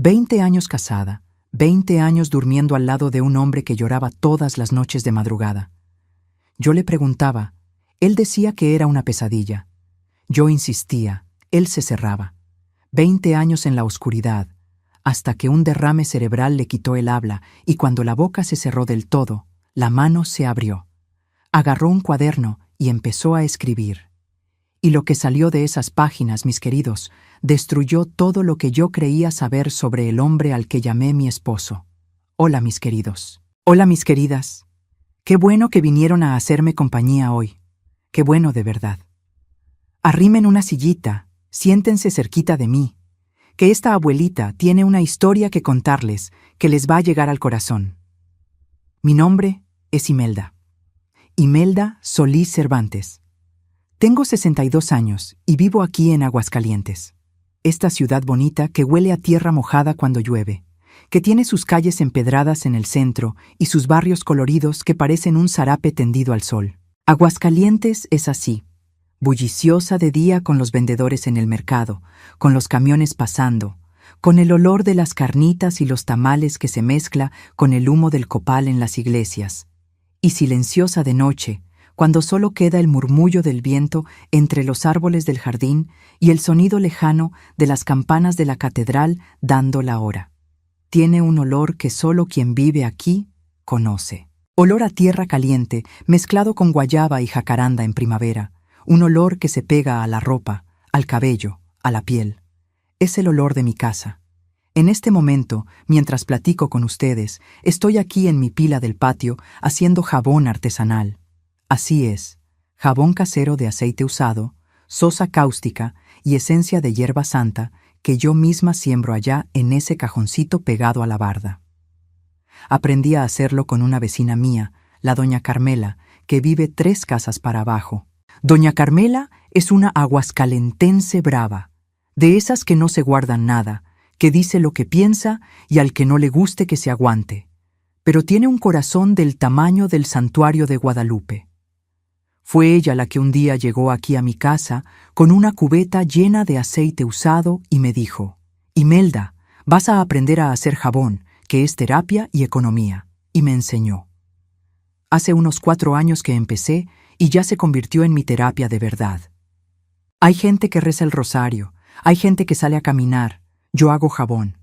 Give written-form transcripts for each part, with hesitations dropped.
20 años casada, 20 años durmiendo al lado de un hombre que lloraba todas las noches de madrugada. Yo le preguntaba, él decía que era una pesadilla. Yo insistía, él se cerraba. 20 años en la oscuridad, hasta que un derrame cerebral le quitó el habla y cuando la boca se cerró del todo, la mano se abrió. Agarró un cuaderno y empezó a escribir. Y lo que salió de esas páginas, mis queridos, destruyó todo lo que yo creía saber sobre el hombre al que llamé mi esposo. Hola, mis queridos. Hola, mis queridas. Qué bueno que vinieron a hacerme compañía hoy. Qué bueno de verdad. Arrimen una sillita, siéntense cerquita de mí, que esta abuelita tiene una historia que contarles que les va a llegar al corazón. Mi nombre es Imelda. Imelda Solís Cervantes. Tengo 62 años y vivo aquí en Aguascalientes. Esta ciudad bonita que huele a tierra mojada cuando llueve, que tiene sus calles empedradas en el centro y sus barrios coloridos que parecen un zarape tendido al sol. Aguascalientes es así, bulliciosa de día con los vendedores en el mercado, con los camiones pasando, con el olor de las carnitas y los tamales que se mezcla con el humo del copal en las iglesias, y silenciosa de noche, cuando solo queda el murmullo del viento entre los árboles del jardín y el sonido lejano de las campanas de la catedral dando la hora. Tiene un olor que solo quien vive aquí conoce. Olor a tierra caliente mezclado con guayaba y jacaranda en primavera. Un olor que se pega a la ropa, al cabello, a la piel. Es el olor de mi casa. En este momento, mientras platico con ustedes, estoy aquí en mi pila del patio haciendo jabón artesanal. Así es, jabón casero de aceite usado, sosa cáustica y esencia de hierba santa que yo misma siembro allá en ese cajoncito pegado a la barda. Aprendí a hacerlo con una vecina mía, la doña Carmela, que vive 3 casas para abajo. Doña Carmela es una aguascalentense brava, de esas que no se guardan nada, que dice lo que piensa y al que no le guste que se aguante, pero tiene un corazón del tamaño del santuario de Guadalupe. Fue ella la que un día llegó aquí a mi casa con una cubeta llena de aceite usado y me dijo, «Imelda, vas a aprender a hacer jabón, que es terapia y economía», y me enseñó. Hace unos 4 años que empecé y ya se convirtió en mi terapia de verdad. Hay gente que reza el rosario, hay gente que sale a caminar, yo hago jabón.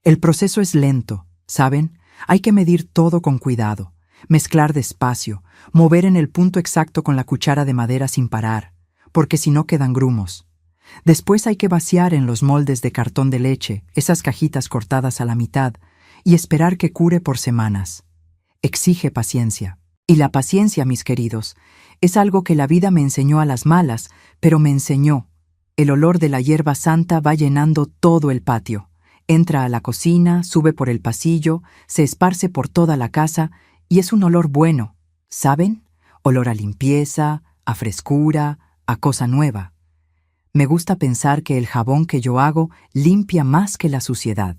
El proceso es lento, ¿saben? Hay que medir todo con cuidado, mezclar despacio, mover en el punto exacto con la cuchara de madera sin parar, porque si no quedan grumos. Después hay que vaciar en los moldes de cartón de leche, esas cajitas cortadas a la mitad, y esperar que cure por semanas. Exige paciencia. Y la paciencia, mis queridos, es algo que la vida me enseñó a las malas, pero me enseñó. El olor de la hierba santa va llenando todo el patio. Entra a la cocina, sube por el pasillo, se esparce por toda la casa, y es un olor bueno, ¿saben? Olor a limpieza, a frescura, a cosa nueva. Me gusta pensar que el jabón que yo hago limpia más que la suciedad.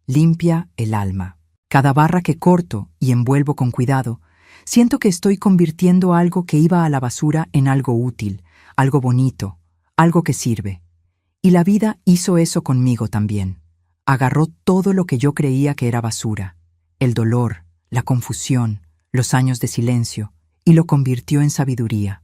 Limpia el alma. Cada barra que corto y envuelvo con cuidado, siento que estoy convirtiendo algo que iba a la basura en algo útil, algo bonito, algo que sirve. Y la vida hizo eso conmigo también. Agarró todo lo que yo creía que era basura, el dolor, la confusión, los años de silencio, y lo convirtió en sabiduría.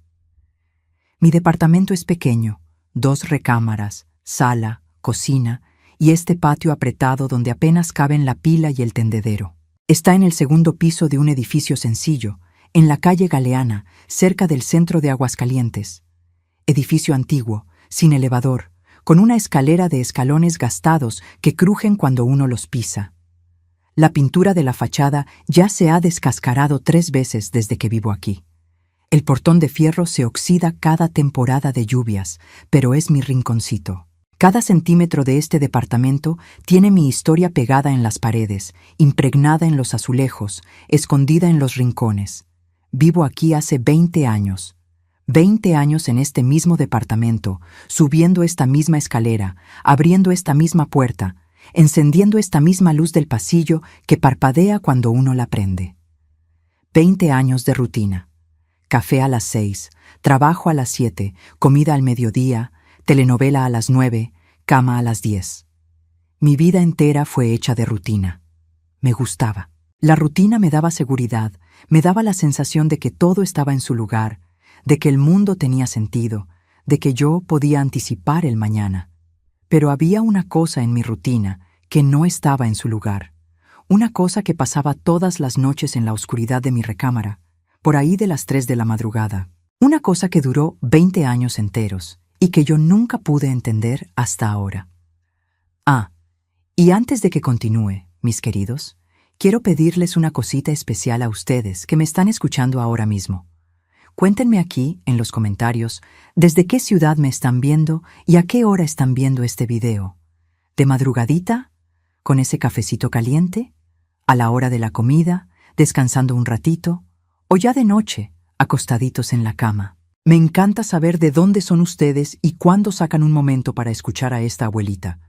Mi departamento es pequeño, 2 recámaras, sala, cocina, y este patio apretado donde apenas caben la pila y el tendedero. Está en el 2º piso de un edificio sencillo, en la calle Galeana, cerca del centro de Aguascalientes. Edificio antiguo, sin elevador, con una escalera de escalones gastados que crujen cuando uno los pisa. La pintura de la fachada ya se ha descascarado 3 veces desde que vivo aquí. El portón de fierro se oxida cada temporada de lluvias, pero es mi rinconcito. Cada centímetro de este departamento tiene mi historia pegada en las paredes, impregnada en los azulejos, escondida en los rincones. Vivo aquí hace 20 años. 20 años en este mismo departamento, subiendo esta misma escalera, abriendo esta misma puerta, encendiendo esta misma luz del pasillo que parpadea cuando uno la prende. 20 años de rutina. Café a las 6, trabajo a las 7, comida al mediodía, telenovela a las 9, cama a las 10. Mi vida entera fue hecha de rutina. Me gustaba. La rutina me daba seguridad, me daba la sensación de que todo estaba en su lugar, de que el mundo tenía sentido, de que yo podía anticipar el mañana. Pero había una cosa en mi rutina que no estaba en su lugar. Una cosa que pasaba todas las noches en la oscuridad de mi recámara, por ahí de las 3 de la madrugada. Una cosa que duró 20 años enteros y que yo nunca pude entender hasta ahora. Y antes de que continúe, mis queridos, quiero pedirles una cosita especial a ustedes que me están escuchando ahora mismo. Cuéntenme aquí, en los comentarios, desde qué ciudad me están viendo y a qué hora están viendo este video. ¿De madrugadita? ¿Con ese cafecito caliente? ¿A la hora de la comida? ¿Descansando un ratito? ¿O ya de noche, acostaditos en la cama? Me encanta saber de dónde son ustedes y cuándo sacan un momento para escuchar a esta abuelita.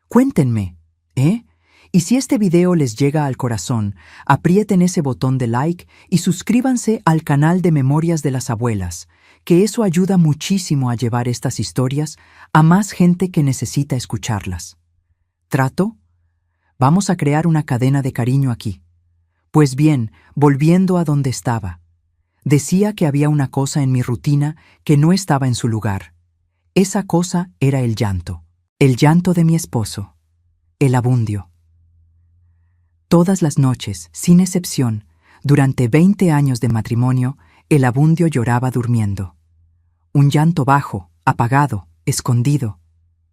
Cuéntenme, ¿eh? Y si este video les llega al corazón, aprieten ese botón de like y suscríbanse al canal de Memorias de las Abuelas, que eso ayuda muchísimo a llevar estas historias a más gente que necesita escucharlas. ¿Trato? Vamos a crear una cadena de cariño aquí. Pues bien, volviendo a donde estaba. Decía que había una cosa en mi rutina que no estaba en su lugar. Esa cosa era el llanto de mi esposo, el Abundio. Todas las noches, sin excepción, durante 20 años de matrimonio, el Abundio lloraba durmiendo. Un llanto bajo, apagado, escondido.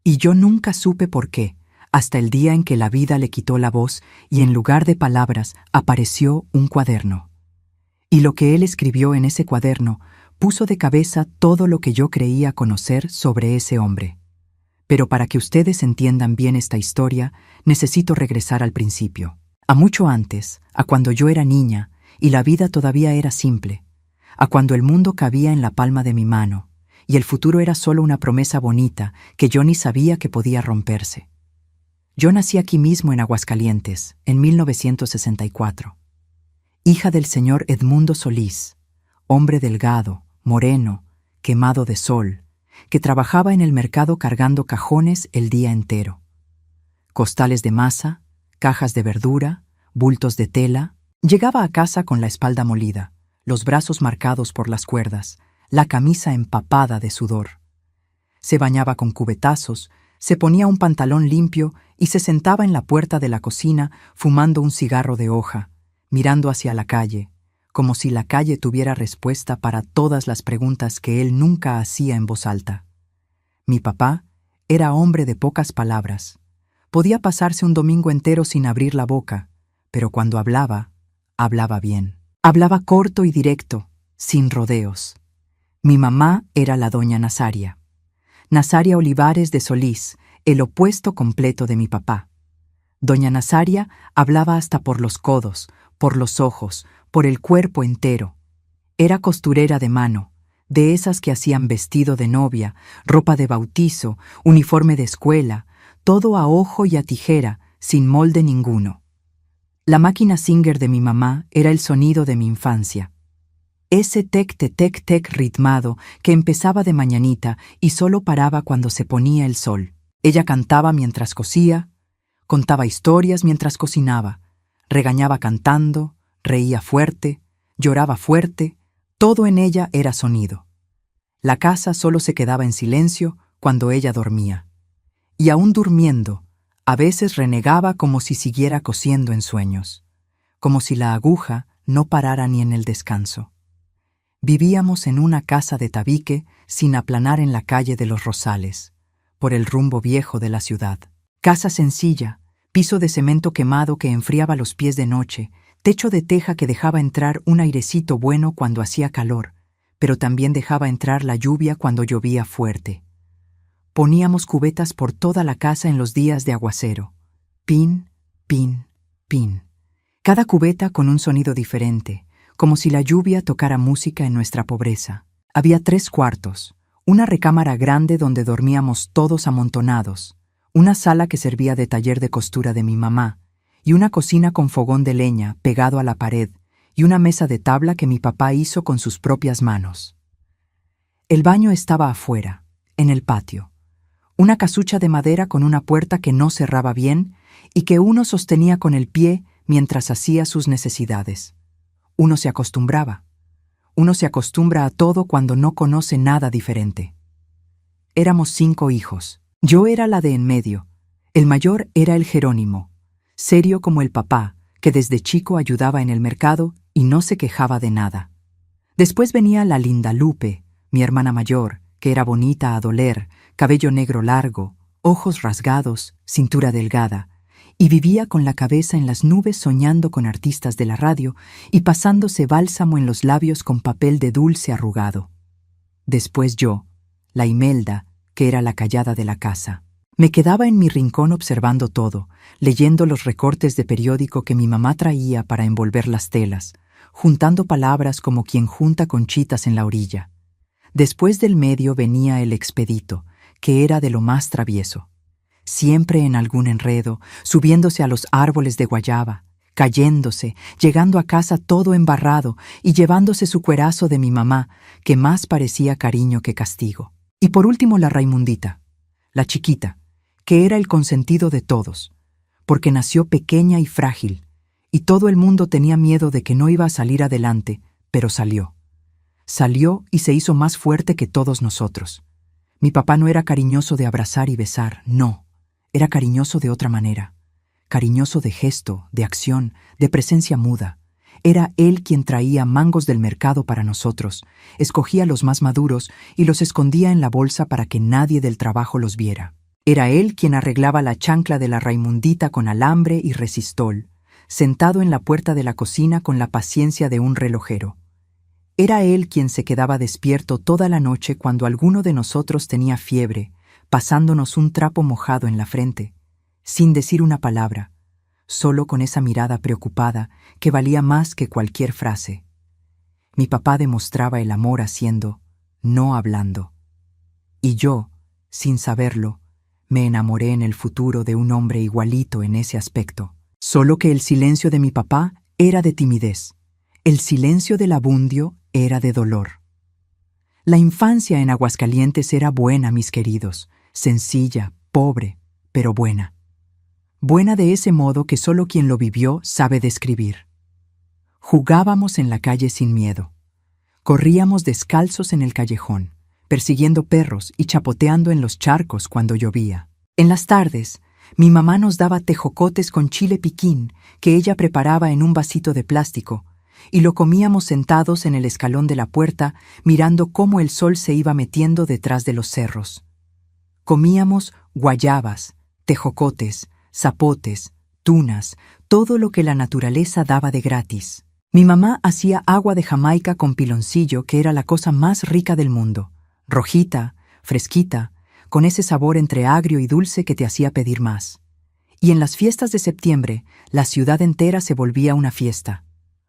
Y yo nunca supe por qué, hasta el día en que la vida le quitó la voz y en lugar de palabras apareció un cuaderno. Y lo que él escribió en ese cuaderno puso de cabeza todo lo que yo creía conocer sobre ese hombre. Pero para que ustedes entiendan bien esta historia, necesito regresar al principio. A mucho antes, a cuando yo era niña y la vida todavía era simple, a cuando el mundo cabía en la palma de mi mano y el futuro era solo una promesa bonita que yo ni sabía que podía romperse. Yo nací aquí mismo en Aguascalientes, en 1964. Hija del señor Edmundo Solís, hombre delgado, moreno, quemado de sol, que trabajaba en el mercado cargando cajones el día entero. Costales de masa, cajas de verdura, bultos de tela. Llegaba a casa con la espalda molida, los brazos marcados por las cuerdas, la camisa empapada de sudor. Se bañaba con cubetazos, se ponía un pantalón limpio y se sentaba en la puerta de la cocina fumando un cigarro de hoja, mirando hacia la calle, como si la calle tuviera respuesta para todas las preguntas que él nunca hacía en voz alta. Mi papá era hombre de pocas palabras. Podía pasarse un domingo entero sin abrir la boca, pero cuando hablaba, hablaba bien. Hablaba corto y directo, sin rodeos. Mi mamá era la doña Nazaria. Nazaria Olivares de Solís, el opuesto completo de mi papá. Doña Nazaria hablaba hasta por los codos, por los ojos, por el cuerpo entero. Era costurera de mano, de esas que hacían vestido de novia, ropa de bautizo, uniforme de escuela, todo a ojo y a tijera, sin molde ninguno. La máquina Singer de mi mamá era el sonido de mi infancia. Ese tec-tec-tec ritmado que empezaba de mañanita y solo paraba cuando se ponía el sol. Ella cantaba mientras cosía, contaba historias mientras cocinaba, regañaba cantando, reía fuerte, lloraba fuerte, todo en ella era sonido. La casa solo se quedaba en silencio cuando ella dormía. Y aún durmiendo, a veces renegaba como si siguiera cosiendo en sueños, como si la aguja no parara ni en el descanso. Vivíamos en una casa de tabique sin aplanar en la calle de los Rosales, por el rumbo viejo de la ciudad. Casa sencilla, piso de cemento quemado que enfriaba los pies de noche, techo de teja que dejaba entrar un airecito bueno cuando hacía calor, pero también dejaba entrar la lluvia cuando llovía fuerte. Poníamos cubetas por toda la casa en los días de aguacero. Pin, pin, pin. Cada cubeta con un sonido diferente, como si la lluvia tocara música en nuestra pobreza. Había 3 cuartos, una recámara grande donde dormíamos todos amontonados, una sala que servía de taller de costura de mi mamá, y una cocina con fogón de leña pegado a la pared, y una mesa de tabla que mi papá hizo con sus propias manos. El baño estaba afuera, en el patio. una casucha de madera con una puerta que no cerraba bien y que uno sostenía con el pie mientras hacía sus necesidades. Uno se acostumbraba. Uno se acostumbra a todo cuando no conoce nada diferente. Éramos 5 hijos. Yo era la de en medio. El mayor era el Jerónimo, serio como el papá, que desde chico ayudaba en el mercado y no se quejaba de nada. Después venía la linda Lupe, mi hermana mayor, que era bonita a doler, cabello negro largo, ojos rasgados, cintura delgada, y vivía con la cabeza en las nubes soñando con artistas de la radio y pasándose bálsamo en los labios con papel de dulce arrugado. Después yo, la Imelda, que era la callada de la casa. Me quedaba en mi rincón observando todo, leyendo los recortes de periódico que mi mamá traía para envolver las telas, juntando palabras como quien junta conchitas en la orilla. Después del medio venía el expedito, que era de lo más travieso. Siempre en algún enredo, subiéndose a los árboles de guayaba, cayéndose, llegando a casa todo embarrado y llevándose su cuerazo de mi mamá, que más parecía cariño que castigo. Y por último la Raimundita, la chiquita, que era el consentido de todos, porque nació pequeña y frágil, y todo el mundo tenía miedo de que no iba a salir adelante, pero salió. Salió y se hizo más fuerte que todos nosotros. Mi papá no era cariñoso de abrazar y besar, no. Era cariñoso de otra manera, cariñoso de gesto, de acción, de presencia muda. Era él quien traía mangos del mercado para nosotros, escogía los más maduros y los escondía en la bolsa para que nadie del trabajo los viera. Era él quien arreglaba la chancla de la Raimundita con alambre y resistol, sentado en la puerta de la cocina con la paciencia de un relojero. Era él quien se quedaba despierto toda la noche cuando alguno de nosotros tenía fiebre, pasándonos un trapo mojado en la frente, sin decir una palabra, solo con esa mirada preocupada que valía más que cualquier frase. Mi papá demostraba el amor haciendo, no hablando. Y yo, sin saberlo, me enamoré en el futuro de un hombre igualito en ese aspecto. Solo que el silencio de mi papá era de timidez. El silencio del Abundio era de dolor. La infancia en Aguascalientes era buena, mis queridos, sencilla, pobre, pero buena. Buena de ese modo que solo quien lo vivió sabe describir. Jugábamos en la calle sin miedo. Corríamos descalzos en el callejón, persiguiendo perros y chapoteando en los charcos cuando llovía. En las tardes, mi mamá nos daba tejocotes con chile piquín que ella preparaba en un vasito de plástico, y lo comíamos sentados en el escalón de la puerta, mirando cómo el sol se iba metiendo detrás de los cerros. Comíamos guayabas, tejocotes, zapotes, tunas, todo lo que la naturaleza daba de gratis. Mi mamá hacía agua de Jamaica con piloncillo, que era la cosa más rica del mundo, rojita, fresquita, con ese sabor entre agrio y dulce que te hacía pedir más. Y en las fiestas de septiembre, la ciudad entera se volvía una fiesta.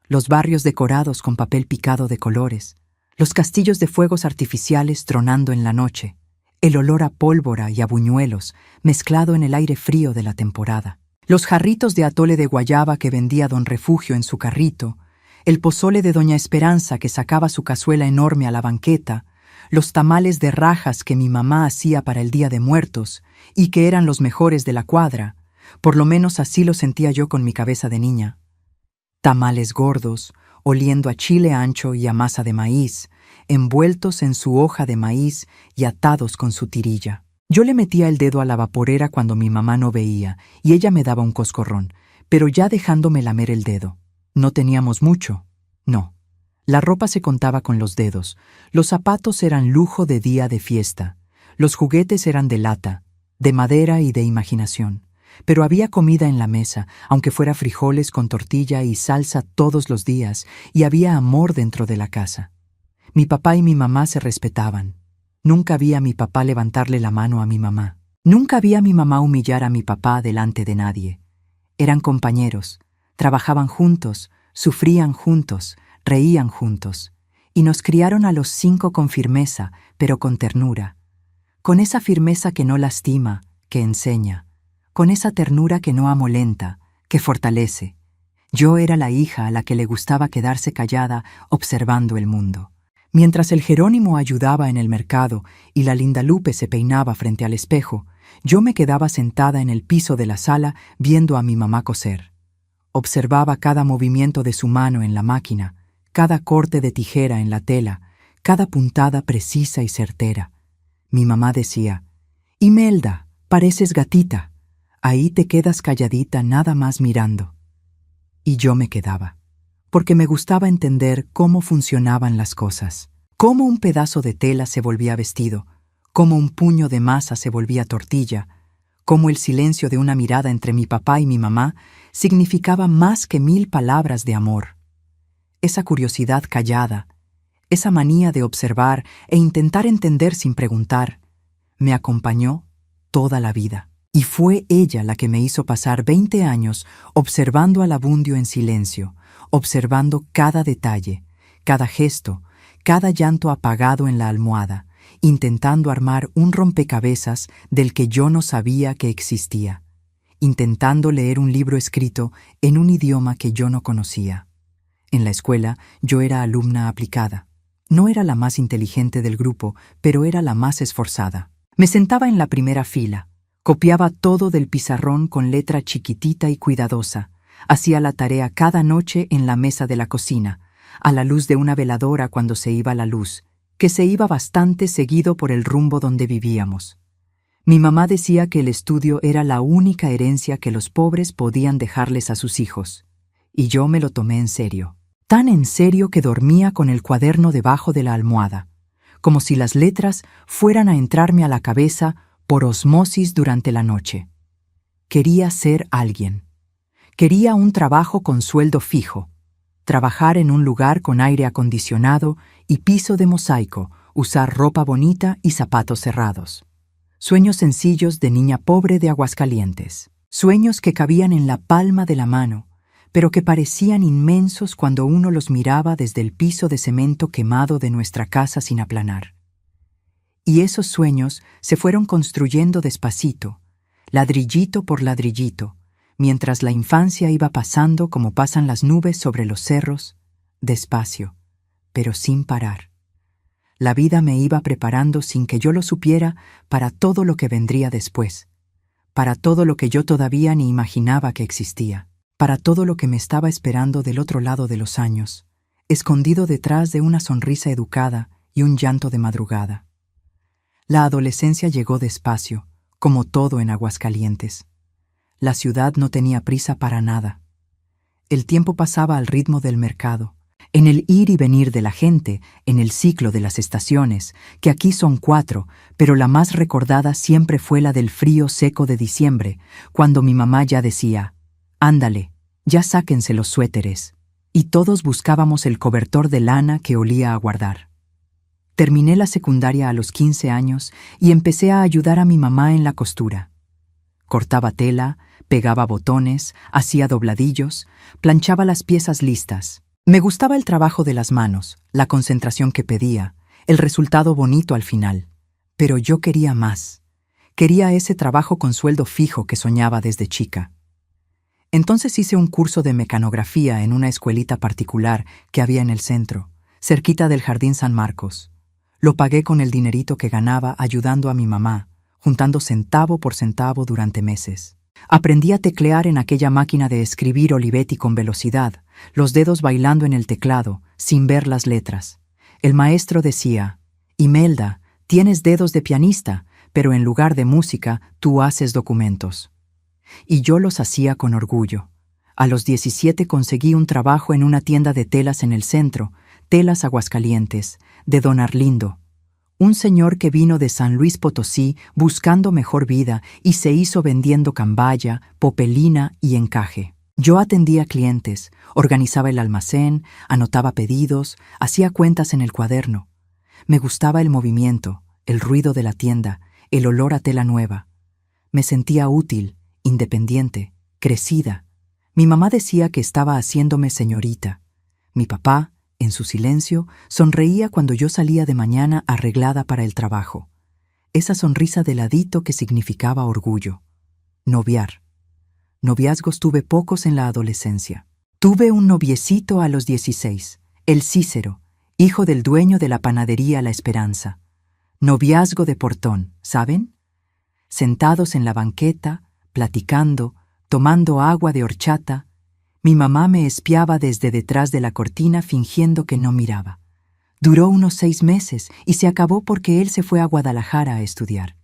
Los barrios decorados con papel picado de colores, los castillos de fuegos artificiales tronando en la noche, el olor a pólvora y a buñuelos mezclado en el aire frío de la temporada, los jarritos de atole de guayaba que vendía don Refugio en su carrito, el pozole de doña Esperanza que sacaba su cazuela enorme a la banqueta, los tamales de rajas que mi mamá hacía para el Día de Muertos y que eran los mejores de la cuadra, por lo menos así lo sentía yo con mi cabeza de niña. Tamales gordos, oliendo a chile ancho y a masa de maíz, envueltos en su hoja de maíz y atados con su tirilla. Yo le metía el dedo a la vaporera cuando mi mamá no veía y ella me daba un coscorrón, pero ya dejándome lamer el dedo. No teníamos mucho, no. La ropa se contaba con los dedos, los zapatos eran lujo de día de fiesta, los juguetes eran de lata, de madera y de imaginación. Pero había comida en la mesa, aunque fuera frijoles con tortilla y salsa todos los días, y había amor dentro de la casa. Mi papá y mi mamá se respetaban. Nunca vi a mi papá levantarle la mano a mi mamá. Nunca vi a mi mamá humillar a mi papá delante de nadie. Eran compañeros, trabajaban juntos, sufrían juntos, reían juntos, y nos criaron a los 5 con firmeza, pero con ternura. Con esa firmeza que no lastima, que enseña. Con esa ternura que no amolenta, que fortalece. Yo era la hija a la que le gustaba quedarse callada observando el mundo. Mientras el Jerónimo ayudaba en el mercado y la Lindalupe se peinaba frente al espejo, yo me quedaba sentada en el piso de la sala viendo a mi mamá coser. Observaba cada movimiento de su mano en la máquina, cada corte de tijera en la tela, cada puntada precisa y certera. Mi mamá decía: «Imelda, pareces gatita. Ahí te quedas calladita nada más mirando». Y yo me quedaba, porque me gustaba entender cómo funcionaban las cosas, cómo un pedazo de tela se volvía vestido, cómo un puño de masa se volvía tortilla, cómo el silencio de una mirada entre mi papá y mi mamá significaba más que 1000 palabras de amor. Esa curiosidad callada, esa manía de observar e intentar entender sin preguntar, me acompañó toda la vida. Y fue ella la que me hizo pasar 20 años observando al Abundio en silencio, observando cada detalle, cada gesto, cada llanto apagado en la almohada, intentando armar un rompecabezas del que yo no sabía que existía, intentando leer un libro escrito en un idioma que yo no conocía. En la escuela yo era alumna aplicada. No era la más inteligente del grupo, pero era la más esforzada. Me sentaba en la primera fila, copiaba todo del pizarrón con letra chiquitita y cuidadosa, hacía la tarea cada noche en la mesa de la cocina, a la luz de una veladora cuando se iba la luz, que se iba bastante seguido por el rumbo donde vivíamos. Mi mamá decía que el estudio era la única herencia que los pobres podían dejarles a sus hijos, y yo me lo tomé en serio. Tan en serio que dormía con el cuaderno debajo de la almohada, como si las letras fueran a entrarme a la cabeza por osmosis durante la noche. Quería ser alguien. Quería un trabajo con sueldo fijo, trabajar en un lugar con aire acondicionado y piso de mosaico, usar ropa bonita y zapatos cerrados. Sueños sencillos de niña pobre de Aguascalientes. Sueños que cabían en la palma de la mano, pero que parecían inmensos cuando uno los miraba desde el piso de cemento quemado de nuestra casa sin aplanar. Y esos sueños se fueron construyendo despacito, ladrillito por ladrillito, mientras la infancia iba pasando como pasan las nubes sobre los cerros, despacio, pero sin parar. La vida me iba preparando sin que yo lo supiera para todo lo que vendría después, para todo lo que yo todavía ni imaginaba que existía, para todo lo que me estaba esperando del otro lado de los años, escondido detrás de una sonrisa educada y un llanto de madrugada. La adolescencia llegó despacio, como todo en Aguascalientes. La ciudad no tenía prisa para nada. El tiempo pasaba al ritmo del mercado, en el ir y venir de la gente, en el ciclo de las estaciones, que aquí son 4, pero la más recordada siempre fue la del frío seco de diciembre, cuando mi mamá ya decía: «Ándale, ya sáquense los suéteres», y todos buscábamos el cobertor de lana que olía a guardar. Terminé la secundaria a los 15 años y empecé a ayudar a mi mamá en la costura. Cortaba tela, pegaba botones, hacía dobladillos, planchaba las piezas listas. Me gustaba el trabajo de las manos, la concentración que pedía, el resultado bonito al final. Pero yo quería más. Quería ese trabajo con sueldo fijo que soñaba desde chica. Entonces hice un curso de mecanografía en una escuelita particular que había en el centro, cerquita del Jardín San Marcos. Lo pagué con el dinerito que ganaba ayudando a mi mamá, juntando centavo por centavo durante meses. Aprendí a teclear en aquella máquina de escribir Olivetti con velocidad, los dedos bailando en el teclado, sin ver las letras. El maestro decía: «Imelda, tienes dedos de pianista, pero en lugar de música, tú haces documentos». Y yo los hacía con orgullo. A los 17 conseguí un trabajo en una tienda de telas en el centro, Telas Aguascalientes, de don Arlindo, un señor que vino de San Luis Potosí buscando mejor vida y se hizo vendiendo cambaya, popelina y encaje. Yo atendía clientes, organizaba el almacén, anotaba pedidos, hacía cuentas en el cuaderno. Me gustaba el movimiento, el ruido de la tienda, el olor a tela nueva. Me sentía útil, independiente, crecida. Mi mamá decía que estaba haciéndome señorita. Mi papá, en su silencio, sonreía cuando yo salía de mañana arreglada para el trabajo. Esa sonrisa de ladito que significaba orgullo. Noviar. Noviazgos tuve pocos en la adolescencia. Tuve un noviecito a los 16, el Cícero, hijo del dueño de la panadería La Esperanza. Noviazgo de portón, ¿saben? Sentados en la banqueta, platicando, tomando agua de horchata, mi mamá me espiaba desde detrás de la cortina fingiendo que no miraba. Duró unos 6 meses y se acabó porque él se fue a Guadalajara a estudiar.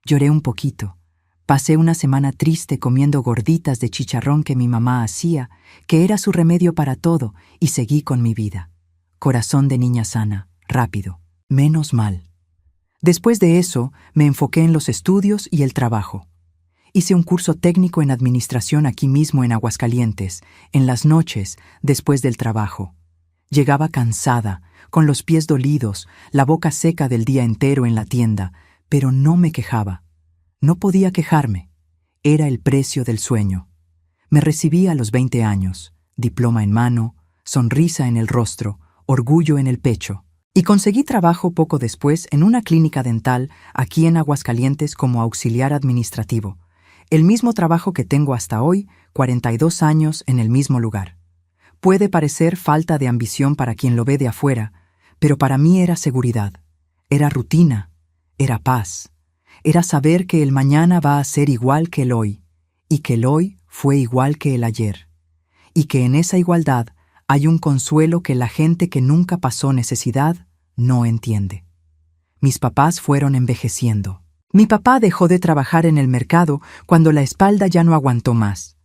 Lloré un poquito. Pasé una semana triste comiendo gorditas de chicharrón que mi mamá hacía, que era su remedio para todo, y seguí con mi vida. Corazón de niña sana, rápido, menos mal. Después de eso, me enfoqué en los estudios y el trabajo. Hice un curso técnico en administración aquí mismo en Aguascalientes, en las noches, después del trabajo. Llegaba cansada, con los pies dolidos, la boca seca del día entero en la tienda, pero no me quejaba. No podía quejarme. Era el precio del sueño. Me recibí a los 20 años, diploma en mano, sonrisa en el rostro, orgullo en el pecho. Y conseguí trabajo poco después en una clínica dental aquí en Aguascalientes como auxiliar administrativo. El mismo trabajo que tengo hasta hoy, 42 años en el mismo lugar. Puede parecer falta de ambición para quien lo ve de afuera, pero para mí era seguridad, era rutina, era paz, era saber que el mañana va a ser igual que el hoy, y que el hoy fue igual que el ayer, y que en esa igualdad hay un consuelo que la gente que nunca pasó necesidad no entiende. Mis papás fueron envejeciendo. Mi papá dejó de trabajar en el mercado cuando la espalda ya no aguantó más.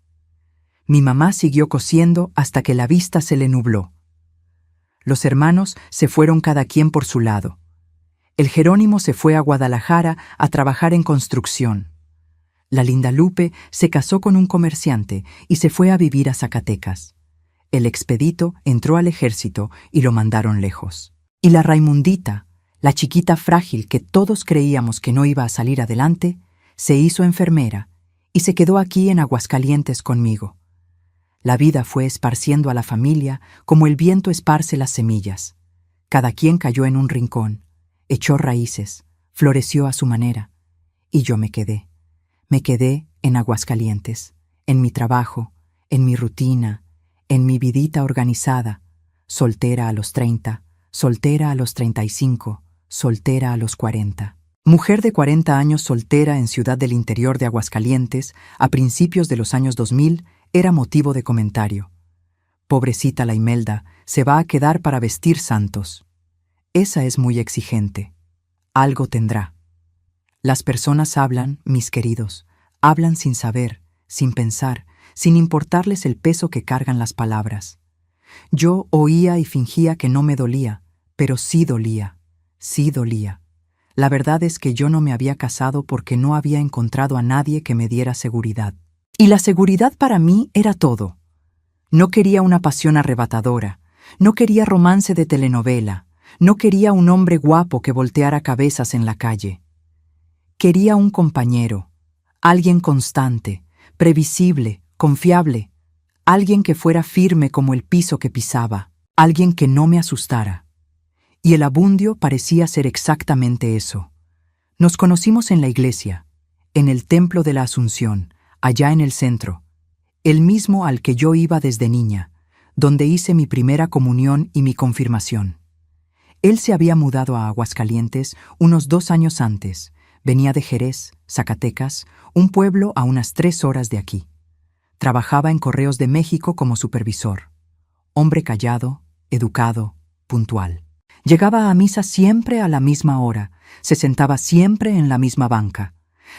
Mi mamá siguió cosiendo hasta que la vista se le nubló. Los hermanos se fueron cada quien por su lado. El Jerónimo se fue a Guadalajara a trabajar en construcción. La linda Lupe se casó con un comerciante y se fue a vivir a Zacatecas. El expedito entró al ejército y lo mandaron lejos. Y la Raimundita, la chiquita frágil que todos creíamos que no iba a salir adelante, se hizo enfermera y se quedó aquí en Aguascalientes conmigo. La vida fue esparciendo a la familia como el viento esparce las semillas. Cada quien cayó en un rincón, echó raíces, floreció a su manera. Y yo me quedé. Me quedé en Aguascalientes, en mi trabajo, en mi rutina, en mi vidita organizada, soltera a los 30, soltera a los 35, soltera a los 40. Mujer de 40 años soltera en ciudad del interior de Aguascalientes, a principios de los años 2000, era motivo de comentario. Pobrecita la Imelda, se va a quedar para vestir santos. Esa es muy exigente. Algo tendrá. Las personas hablan, mis queridos, hablan sin saber, sin pensar, sin importarles el peso que cargan las palabras. Yo oía y fingía que no me dolía, pero sí dolía, sí dolía. La verdad es que yo no me había casado porque no había encontrado a nadie que me diera seguridad. Y la seguridad para mí era todo. No quería una pasión arrebatadora, no quería romance de telenovela, no quería un hombre guapo que volteara cabezas en la calle. Quería un compañero, alguien constante, previsible, confiable, alguien que fuera firme como el piso que pisaba, alguien que no me asustara. Y el Abundio parecía ser exactamente eso. Nos conocimos en la iglesia, en el Templo de la Asunción, allá en el centro, el mismo al que yo iba desde niña, donde hice mi primera comunión y mi confirmación. Él se había mudado a Aguascalientes unos 2 años antes. Venía de Jerez, Zacatecas, un pueblo a unas 3 horas de aquí. Trabajaba en Correos de México como supervisor. Hombre callado, educado, puntual. Llegaba a misa siempre a la misma hora, se sentaba siempre en la misma banca.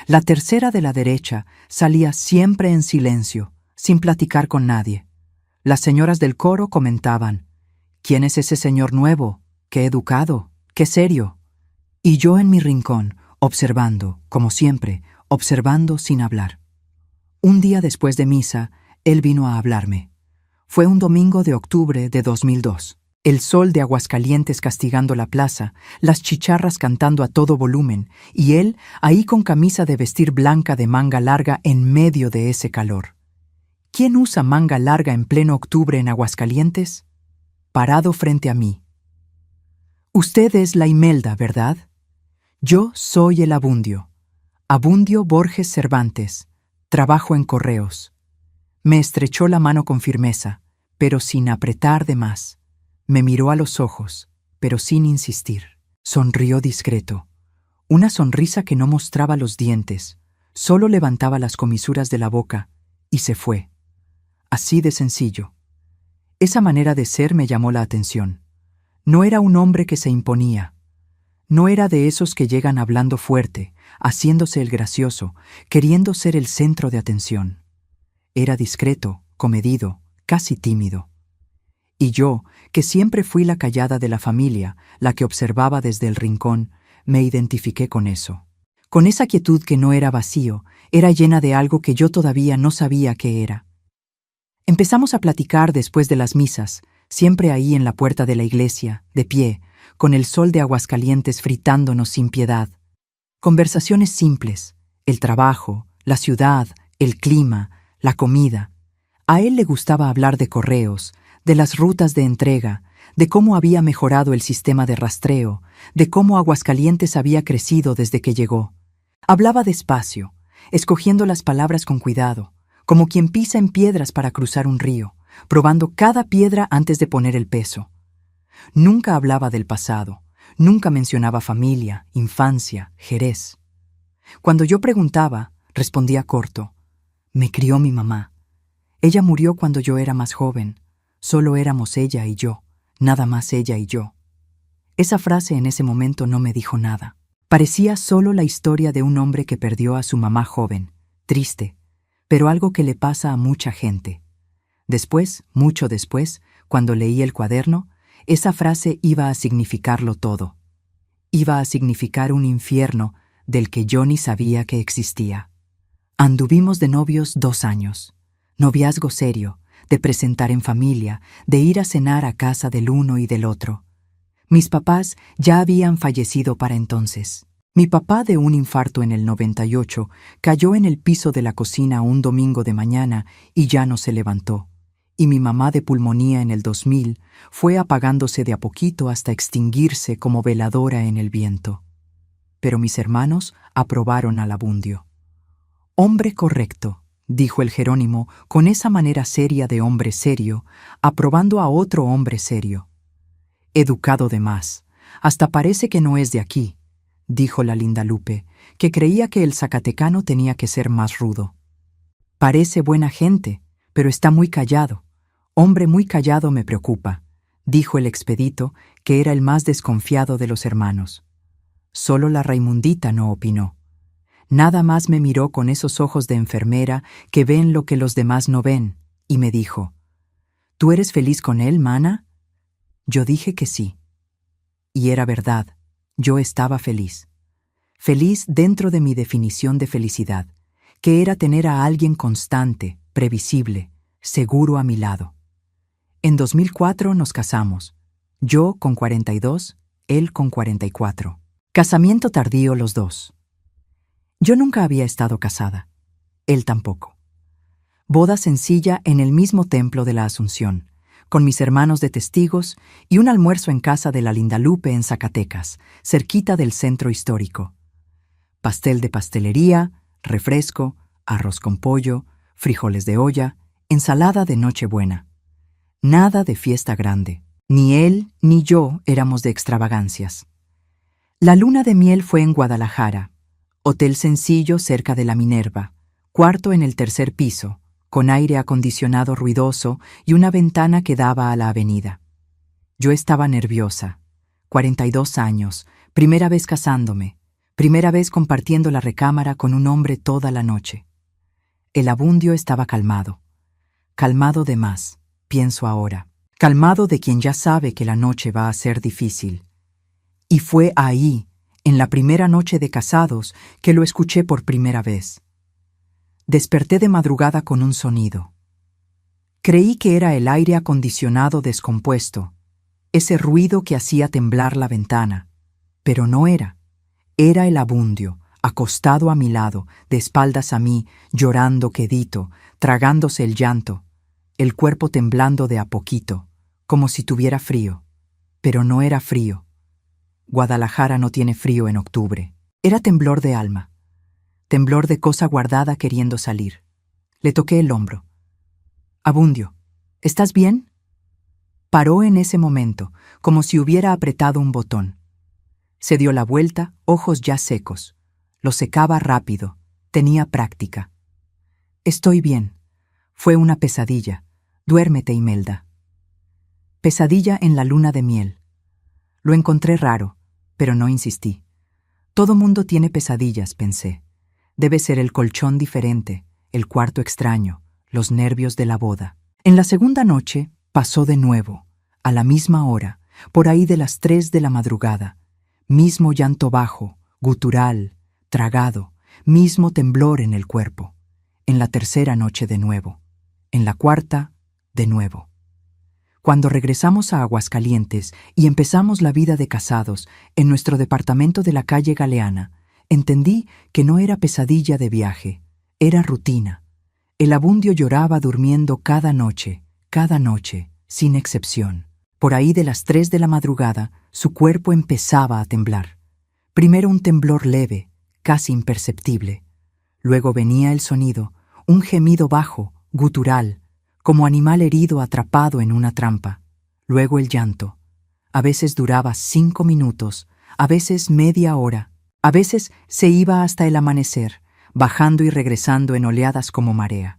La tercera de la derecha salía siempre en silencio, sin platicar con nadie. Las señoras del coro comentaban: «¿Quién es ese señor nuevo? ¡Qué educado! ¡Qué serio!». Y yo en mi rincón, observando, como siempre, observando sin hablar. Un día después de misa, él vino a hablarme. Fue un domingo de octubre de 2002. El sol de Aguascalientes castigando la plaza, las chicharras cantando a todo volumen, y él ahí con camisa de vestir blanca de manga larga en medio de ese calor. ¿Quién usa manga larga en pleno octubre en Aguascalientes? Parado frente a mí. Usted es la Imelda, ¿verdad? Yo soy el Abundio. Abundio Borges Cervantes. Trabajo en Correos. Me estrechó la mano con firmeza, pero sin apretar de más. Me miró a los ojos, pero sin insistir. Sonrió discreto. Una sonrisa que no mostraba los dientes, solo levantaba las comisuras de la boca y se fue. Así de sencillo. Esa manera de ser me llamó la atención. No era un hombre que se imponía. No era de esos que llegan hablando fuerte, haciéndose el gracioso, queriendo ser el centro de atención. Era discreto, comedido, casi tímido. Y yo, que siempre fui la callada de la familia, la que observaba desde el rincón, me identifiqué con eso. Con esa quietud que no era vacío, era llena de algo que yo todavía no sabía qué era. Empezamos a platicar después de las misas, siempre ahí en la puerta de la iglesia, de pie, con el sol de Aguascalientes fritándonos sin piedad. Conversaciones simples, el trabajo, la ciudad, el clima, la comida. A él le gustaba hablar de correos, de las rutas de entrega, de cómo había mejorado el sistema de rastreo, de cómo Aguascalientes había crecido desde que llegó. Hablaba despacio, escogiendo las palabras con cuidado, como quien pisa en piedras para cruzar un río, probando cada piedra antes de poner el peso. Nunca hablaba del pasado, nunca mencionaba familia, infancia, Jerez. Cuando yo preguntaba, respondía corto: me crió mi mamá. Ella murió cuando yo era más joven. Solo éramos ella y yo, nada más ella y yo. Esa frase en ese momento no me dijo nada. Parecía solo la historia de un hombre que perdió a su mamá joven, triste, pero algo que le pasa a mucha gente. Después, mucho después, cuando leí el cuaderno, esa frase iba a significarlo todo. Iba a significar un infierno del que yo ni sabía que existía. Anduvimos de novios 2 años. Noviazgo serio, de presentar en familia, de ir a cenar a casa del uno y del otro. Mis papás ya habían fallecido para entonces. Mi papá, de un infarto en el 98, cayó en el piso de la cocina un domingo de mañana y ya no se levantó. Y mi mamá, de pulmonía en el 2000, fue apagándose de a poquito hasta extinguirse como veladora en el viento. Pero mis hermanos aprobaron al Abundio. Hombre correcto, dijo el Jerónimo con esa manera seria de hombre serio, aprobando a otro hombre serio. Educado de más, hasta parece que no es de aquí, dijo la linda Lupe, que creía que el zacatecano tenía que ser más rudo. Parece buena gente, pero está muy callado. Hombre muy callado me preocupa, dijo el expedito, que era el más desconfiado de los hermanos. Solo la Raimundita no opinó. Nada más me miró con esos ojos de enfermera que ven lo que los demás no ven, y me dijo: ¿Tú eres feliz con él, mana? Yo dije que sí. Y era verdad, yo estaba feliz. Feliz dentro de mi definición de felicidad, que era tener a alguien constante, previsible, seguro a mi lado. En 2004 nos casamos, yo con 42, él con 44. Casamiento tardío los dos. Yo nunca había estado casada, él tampoco. Boda sencilla en el mismo templo de la Asunción, con mis hermanos de testigos y un almuerzo en casa de la linda Lupe en Zacatecas, cerquita del centro histórico. Pastel de pastelería, refresco, arroz con pollo, frijoles de olla, ensalada de Nochebuena. Nada de fiesta grande. Ni él ni yo éramos de extravagancias. La luna de miel fue en Guadalajara, hotel sencillo cerca de la Minerva, cuarto en el 3er piso, con aire acondicionado ruidoso y una ventana que daba a la avenida. Yo estaba nerviosa. 42 años, primera vez casándome, primera vez compartiendo la recámara con un hombre toda la noche. El Abundio estaba calmado. Calmado de más, pienso ahora. Calmado de quien ya sabe que la noche va a ser difícil. Y fue ahí, en la primera noche de casados, que lo escuché por primera vez. Desperté de madrugada con un sonido. Creí que era el aire acondicionado descompuesto, ese ruido que hacía temblar la ventana, pero no era. Era el Abundio, acostado a mi lado, de espaldas a mí, llorando quedito, tragándose el llanto, el cuerpo temblando de a poquito, como si tuviera frío. Pero no era frío. Guadalajara no tiene frío en octubre. Era temblor de alma. Temblor de cosa guardada queriendo salir. Le toqué el hombro. Abundio, ¿estás bien? Paró en ese momento, como si hubiera apretado un botón. Se dio la vuelta, ojos ya secos. Los secaba rápido. Tenía práctica. Estoy bien. Fue una pesadilla. Duérmete, Imelda. Pesadilla en la luna de miel. Lo encontré raro, pero no insistí. Todo mundo tiene pesadillas, pensé. Debe ser el colchón diferente, el cuarto extraño, los nervios de la boda. En la segunda noche pasó de nuevo, a la misma hora, por ahí de las 3 de la madrugada. Mismo llanto bajo, gutural, tragado, mismo temblor en el cuerpo. En la tercera noche de nuevo. En la cuarta, de nuevo. Cuando regresamos a Aguascalientes y empezamos la vida de casados en nuestro departamento de la calle Galeana, entendí que no era pesadilla de viaje, era rutina. El Abundio lloraba durmiendo cada noche, sin excepción. Por ahí de las 3 de la madrugada, su cuerpo empezaba a temblar. Primero un temblor leve, casi imperceptible. Luego venía el sonido, un gemido bajo, gutural, como animal herido atrapado en una trampa. Luego el llanto. A veces duraba 5 minutos, a veces media hora. A veces se iba hasta el amanecer, bajando y regresando en oleadas como marea.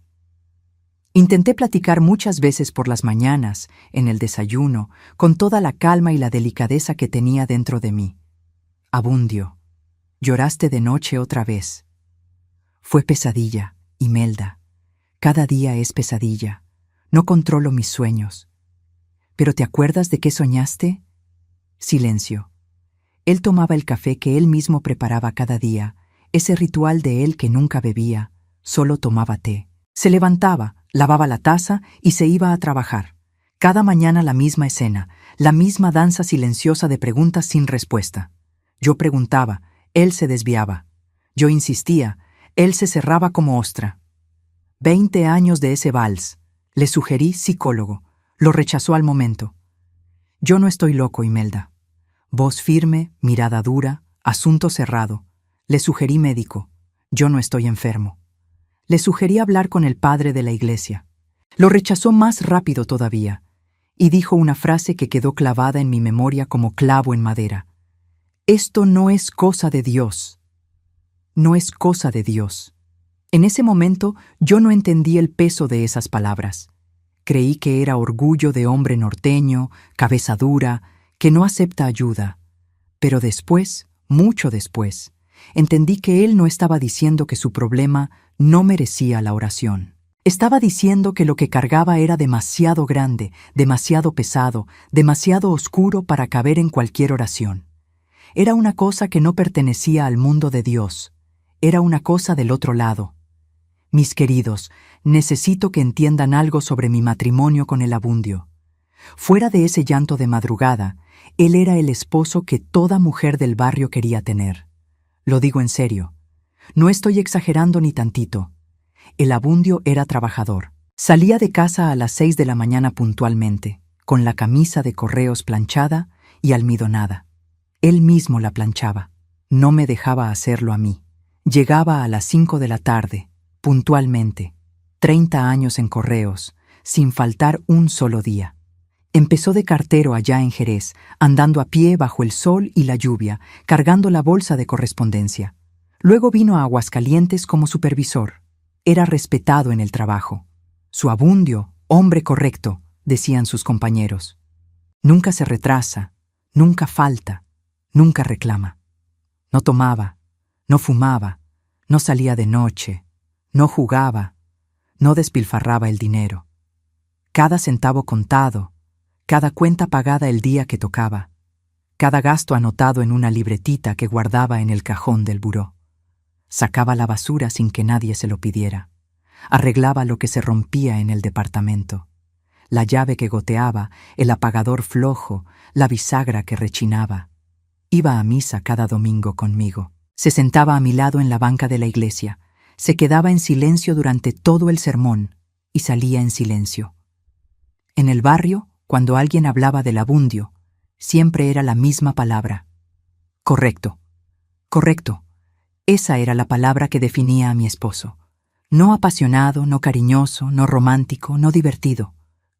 Intenté platicar muchas veces por las mañanas, en el desayuno, con toda la calma y la delicadeza que tenía dentro de mí. Abundio, lloraste de noche otra vez. Fue pesadilla, Imelda. Cada día es pesadilla. No controlo mis sueños. ¿Pero te acuerdas de qué soñaste? Silencio. Él tomaba el café que él mismo preparaba cada día, ese ritual de él que nunca bebía, solo tomaba té. Se levantaba, lavaba la taza y se iba a trabajar. Cada mañana la misma escena, la misma danza silenciosa de preguntas sin respuesta. Yo preguntaba, él se desviaba. Yo insistía, él se cerraba como ostra. 20 años de ese vals. Le sugerí psicólogo. Lo rechazó al momento. Yo no estoy loco, Imelda. Voz firme, mirada dura, asunto cerrado. Le sugerí médico. Yo no estoy enfermo. Le sugerí hablar con el padre de la iglesia. Lo rechazó más rápido todavía, y dijo una frase que quedó clavada en mi memoria como clavo en madera. Esto no es cosa de Dios. No es cosa de Dios. En ese momento yo no entendí el peso de esas palabras. Creí que era orgullo de hombre norteño, cabeza dura, que no acepta ayuda. Pero después, mucho después, entendí que él no estaba diciendo que su problema no merecía la oración. Estaba diciendo que lo que cargaba era demasiado grande, demasiado pesado, demasiado oscuro para caber en cualquier oración. Era una cosa que no pertenecía al mundo de Dios. Era una cosa del otro lado. Mis queridos, necesito que entiendan algo sobre mi matrimonio con el Abundio. Fuera de ese llanto de madrugada, él era el esposo que toda mujer del barrio quería tener. Lo digo en serio. No estoy exagerando ni tantito. El Abundio era trabajador. Salía de casa a las 6 de la mañana puntualmente, con la camisa de correos planchada y almidonada. Él mismo la planchaba. No me dejaba hacerlo a mí. Llegaba a las 5 de la tarde, puntualmente. 30 años en correos, sin faltar un solo día. Empezó de cartero allá en Jerez, andando a pie bajo el sol y la lluvia, cargando la bolsa de correspondencia. Luego vino a Aguascalientes como supervisor. Era respetado en el trabajo. Su Abundio, hombre correcto, decían sus compañeros. Nunca se retrasa, nunca falta, nunca reclama. No tomaba, no fumaba, no salía de noche, no jugaba, no despilfarraba el dinero. Cada centavo contado, cada cuenta pagada el día que tocaba, cada gasto anotado en una libretita que guardaba en el cajón del buró. Sacaba la basura sin que nadie se lo pidiera. Arreglaba lo que se rompía en el departamento. La llave que goteaba, el apagador flojo, la bisagra que rechinaba. Iba a misa cada domingo conmigo. Se sentaba a mi lado en la banca de la iglesia. Se quedaba en silencio durante todo el sermón y salía en silencio. En el barrio, cuando alguien hablaba del Abundio, siempre era la misma palabra. Correcto. Correcto. Esa era la palabra que definía a mi esposo. No apasionado, no cariñoso, no romántico, no divertido.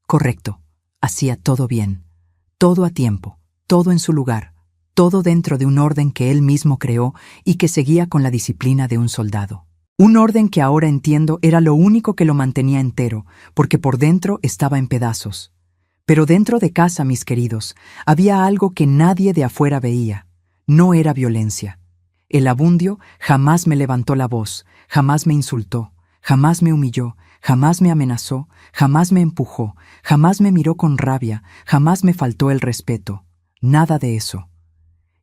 Correcto. Hacía todo bien, todo a tiempo, todo en su lugar, todo dentro de un orden que él mismo creó y que seguía con la disciplina de un soldado. Un orden que ahora entiendo era lo único que lo mantenía entero, porque por dentro estaba en pedazos. Pero dentro de casa, mis queridos, había algo que nadie de afuera veía. No era violencia. El Abundio jamás me levantó la voz, jamás me insultó, jamás me humilló, jamás me amenazó, jamás me empujó, jamás me miró con rabia, jamás me faltó el respeto. Nada de eso.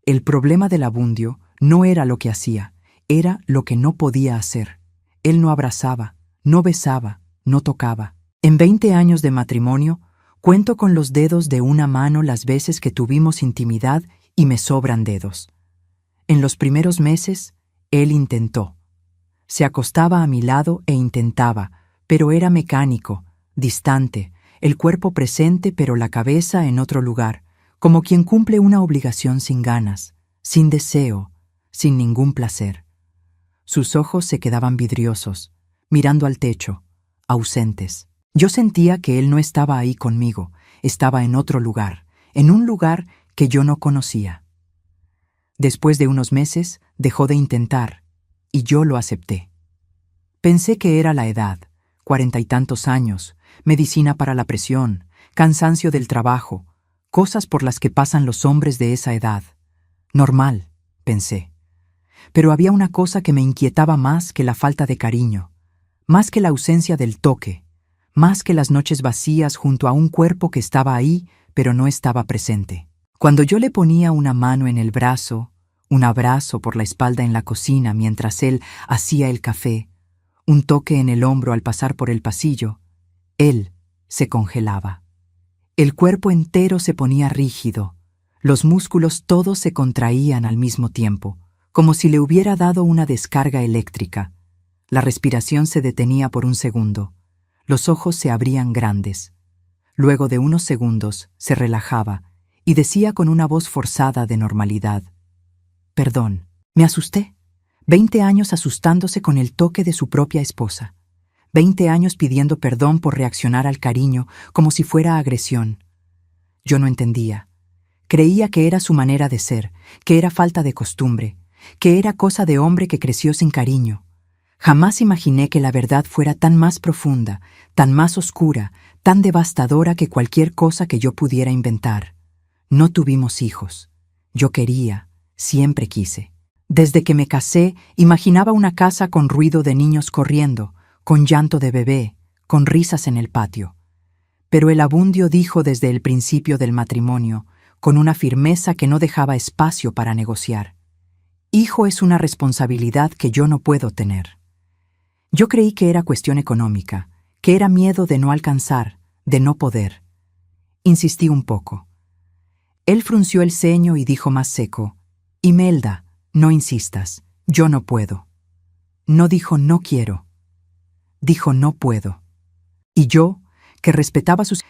El problema del Abundio no era lo que hacía, era lo que no podía hacer. Él no abrazaba, no besaba, no tocaba. En 20 años de matrimonio, cuento con los dedos de una mano las veces que tuvimos intimidad y me sobran dedos. En los primeros meses, él intentó. Se acostaba a mi lado e intentaba, pero era mecánico, distante, el cuerpo presente pero la cabeza en otro lugar, como quien cumple una obligación sin ganas, sin deseo, sin ningún placer. Sus ojos se quedaban vidriosos, mirando al techo, ausentes. Yo sentía que él no estaba ahí conmigo, estaba en otro lugar, en un lugar que yo no conocía. Después de unos meses, dejó de intentar, y yo lo acepté. Pensé que era la edad, 40 y tantos años, medicina para la presión, cansancio del trabajo, cosas por las que pasan los hombres de esa edad. Normal, pensé. Pero había una cosa que me inquietaba más que la falta de cariño, más que la ausencia del toque, más que las noches vacías junto a un cuerpo que estaba ahí, pero no estaba presente. Cuando yo le ponía una mano en el brazo, un abrazo por la espalda en la cocina mientras él hacía el café, un toque en el hombro al pasar por el pasillo, él se congelaba. El cuerpo entero se ponía rígido, los músculos todos se contraían al mismo tiempo, como si le hubiera dado una descarga eléctrica. La respiración se detenía por un segundo, los ojos se abrían grandes. Luego de unos segundos se relajaba y decía con una voz forzada de normalidad: «Perdón, me asusté». 20 años asustándose con el toque de su propia esposa. 20 años pidiendo perdón por reaccionar al cariño como si fuera agresión. Yo no entendía. Creía que era su manera de ser, que era falta de costumbre, que era cosa de hombre que creció sin cariño. Jamás imaginé que la verdad fuera tan más profunda, tan más oscura, tan devastadora que cualquier cosa que yo pudiera inventar. No tuvimos hijos. Yo quería, siempre quise. Desde que me casé, imaginaba una casa con ruido de niños corriendo, con llanto de bebé, con risas en el patio. Pero el Abundio dijo desde el principio del matrimonio, con una firmeza que no dejaba espacio para negociar: «Hijo es una responsabilidad que yo no puedo tener». Yo creí que era cuestión económica, que era miedo de no alcanzar, de no poder. Insistí un poco. Él frunció el ceño y dijo más seco: «Imelda, no insistas, yo no puedo». No dijo «no quiero», dijo «no puedo». Y yo, que respetaba sus